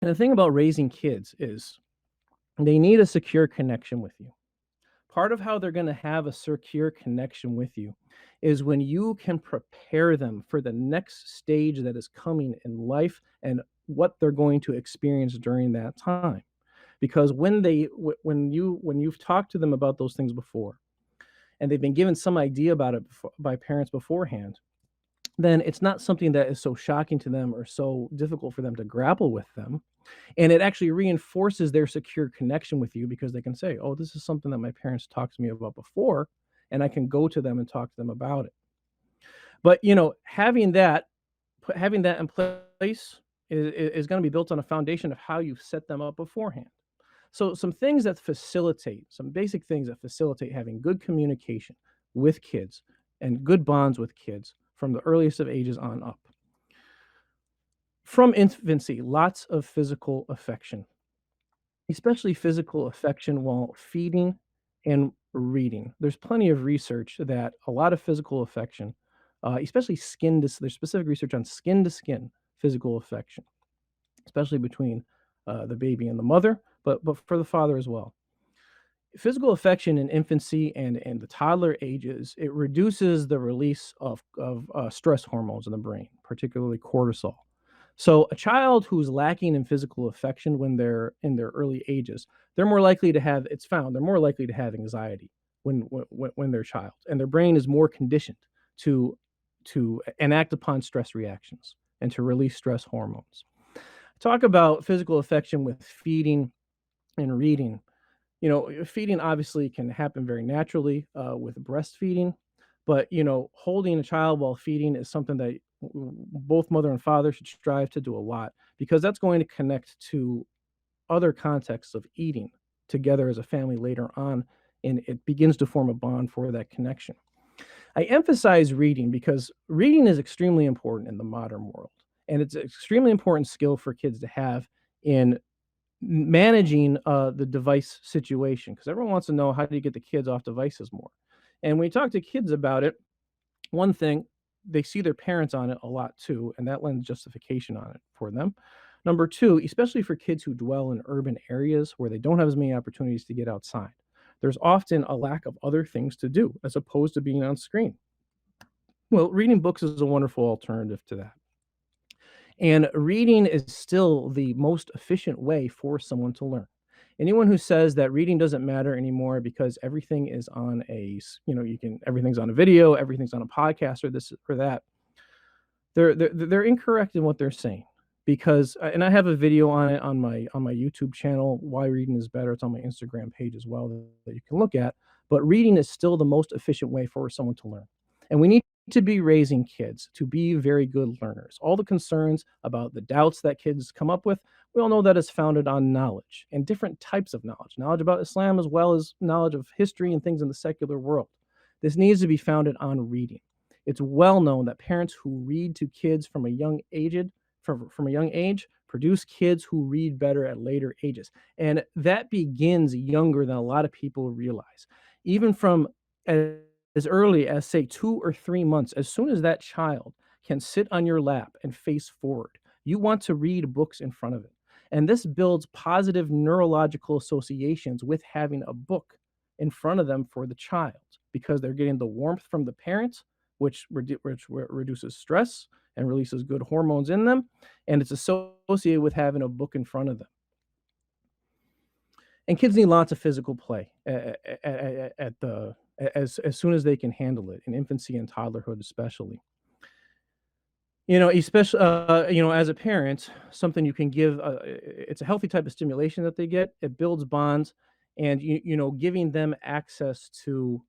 And the thing about raising kids is they need a secure connection with you. Part of how they're going to have a secure connection with you is when you can prepare them for the next stage that is coming in life and what they're going to experience during that time. Because when you've talked to them about those things before, and they've been given some idea about it by parents beforehand, then it's not something that is so shocking to them or so difficult for them to grapple with them. And it actually reinforces their secure connection with you because they can say, oh, this is something that my parents talked to me about before, and I can go to them and talk to them about it. But having that in place is going to be built on a foundation of how you've set them up beforehand. So some basic things that facilitate having good communication with kids and good bonds with kids from the earliest of ages on up. From infancy, lots of physical affection, especially physical affection while feeding and reading. There's plenty of research that a lot of physical affection, especially there's specific research on skin to skin physical affection, especially between the baby and the mother, but for the father as well. Physical affection in infancy and the toddler ages, it reduces the release of stress hormones in the brain, particularly cortisol. So a child who's lacking in physical affection when they're in their early ages, they're more likely to have anxiety when they're a child, and their brain is more conditioned to enact upon stress reactions and to release stress hormones. Talk about physical affection with feeding and reading. Feeding obviously can happen very naturally with breastfeeding, but holding a child while feeding is something that both mother and father should strive to do a lot, because that's going to connect to other contexts of eating together as a family later on, and it begins to form a bond for that connection. I emphasize reading because reading is extremely important in the modern world, and it's an extremely important skill for kids to have in managing the device situation, because everyone wants to know, how do you get the kids off devices more? And when you talk to kids about it, one thing, they see their parents on it a lot too, and that lends justification on it for them. Number two, especially for kids who dwell in urban areas where they don't have as many opportunities to get outside, there's often a lack of other things to do as opposed to being on screen. Well, reading books is a wonderful alternative to that. And reading is still the most efficient way for someone to learn. Anyone who says that reading doesn't matter anymore because everything is on everything's on a video, everything's on a podcast, or this or that, they're incorrect in what they're saying. Because and I have a video on it on my YouTube channel, why reading is better. It's on my Instagram page as well that you can look at. But reading is still the most efficient way for someone to learn. And we need to be raising kids to be very good learners. All the concerns about the doubts that kids come up with, we all know that is founded on knowledge and different types of knowledge about Islam as well as knowledge of history and things in the secular world. This needs to be founded on reading. It's well known that parents who read to kids from a young age produce kids who read better at later ages. And that begins younger than a lot of people realize. Even from as early as, say, 2 or 3 months, as soon as that child can sit on your lap and face forward, you want to read books in front of it. And this builds positive neurological associations with having a book in front of them for the child, because they're getting the warmth from the parent, which reduces stress and releases good hormones in them, and it's associated with having a book in front of them. And kids need lots of physical play as soon as they can handle it, in infancy and toddlerhood especially. Especially as a parent, something you can give. It's a healthy type of stimulation that they get. It builds bonds, and giving them access to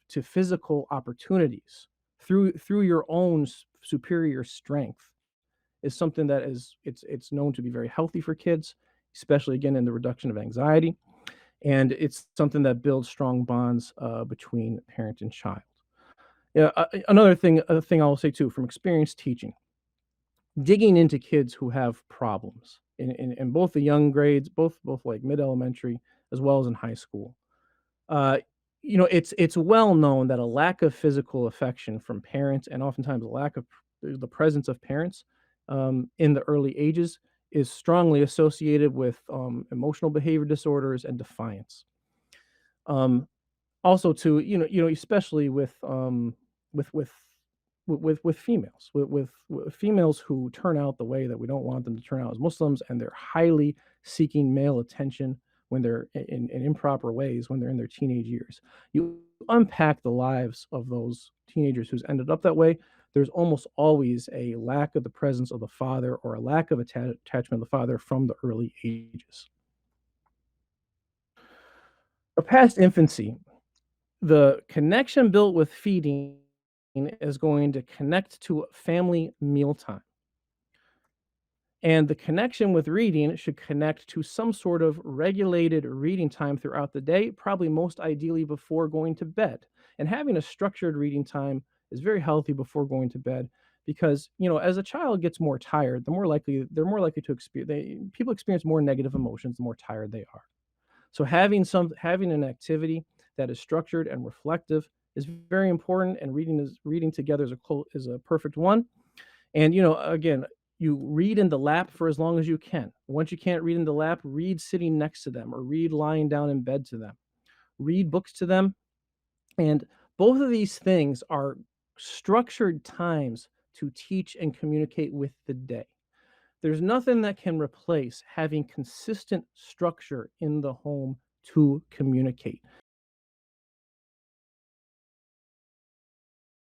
to physical opportunities through your own superior strength is something that it's known to be very healthy for kids, especially again in the reduction of anxiety, and it's something that builds strong bonds between parent and child. Yeah, another thing, I will say too, from experience teaching, digging into kids who have problems in both the young grades, both like mid elementary as well as in high school. It's well known that a lack of physical affection from parents, and oftentimes a lack of the presence of parents in the early ages, is strongly associated with emotional behavior disorders and defiance. Um, Also too, especially with with with females, with females who turn out the way that we don't want them to turn out as Muslims, and they're highly seeking male attention when they're in improper ways when they're in their teenage years. You unpack the lives of those teenagers who's ended up that way. There's almost always a lack of the presence of the father or a lack of attachment of the father from the early ages. Or past infancy, the connection built with feeding is going to connect to family mealtime. And the connection with reading should connect to some sort of regulated reading time throughout the day, probably most ideally before going to bed. And having a structured reading time is very healthy before going to bed because, as a child gets more tired, they're more likely to experience people experience more negative emotions the more tired they are. So having an activity that is structured and reflective is very important, and reading together is a perfect one. And again, you read in the lap for as long as you can. Once you can't read in the lap, read sitting next to them or read lying down in bed to them. Read books to them, and both of these things are structured times to teach and communicate with the day. There's nothing that can replace having consistent structure in the home to communicate.